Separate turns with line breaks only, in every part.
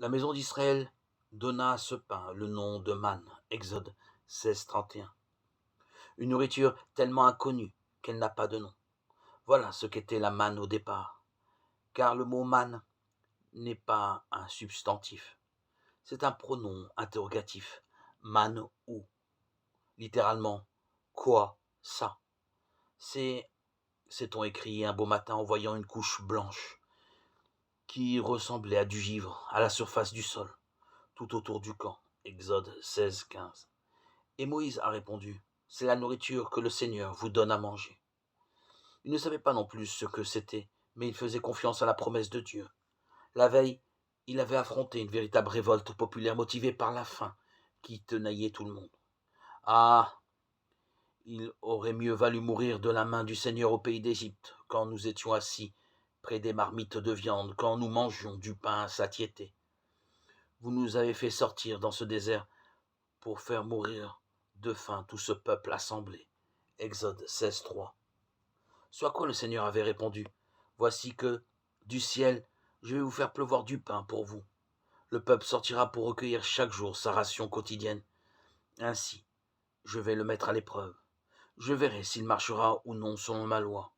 La maison d'Israël donna à ce pain le nom de manne. Exode 16:31. Une nourriture tellement inconnue qu'elle n'a pas de nom. Voilà ce qu'était la manne au départ. Car le mot manne n'est pas un substantif. C'est un pronom interrogatif. Man où? Littéralement, quoi ça? S'est-on écrit un beau matin en voyant une couche blanche qui ressemblait à du givre à la surface du sol, tout autour du camp. Exode 16:15. Et Moïse a répondu, c'est la nourriture que le Seigneur vous donne à manger. Il ne savait pas non plus ce que c'était, mais il faisait confiance à la promesse de Dieu. La veille, il avait affronté une véritable révolte populaire motivée par la faim qui tenaillait tout le monde. Ah, il aurait mieux valu mourir de la main du Seigneur au pays d'Égypte, quand nous étions assis près des marmites de viande, quand nous mangions du pain à satiété. Vous nous avez fait sortir dans ce désert pour faire mourir de faim tout ce peuple assemblé. Exode 16:3. Ce à quoi le Seigneur avait répondu, voici que, du ciel, je vais vous faire pleuvoir du pain pour vous. Le peuple sortira pour recueillir chaque jour sa ration quotidienne. Ainsi, je vais le mettre à l'épreuve. Je verrai s'il marchera ou non selon ma loi.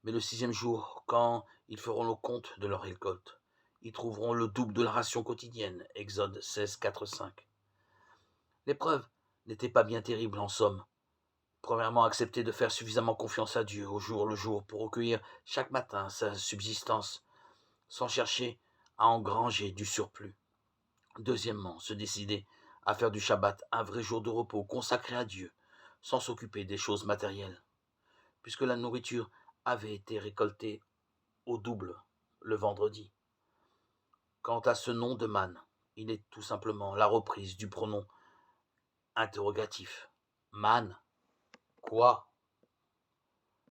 Mais le 6e jour, quand ils feront le compte de leur récolte, ils trouveront le double de la ration quotidienne. Exode 16:4-5. L'épreuve n'était pas bien terrible en somme. Premièrement, accepter de faire suffisamment confiance à Dieu au jour le jour pour recueillir chaque matin sa subsistance, sans chercher à engranger du surplus. Deuxièmement, se décider à faire du Shabbat un vrai jour de repos consacré à Dieu, sans s'occuper des choses matérielles, puisque la nourriture avait été récoltée au double le vendredi. Quant à ce nom de manne, il est tout simplement la reprise du pronom interrogatif. Man, quoi?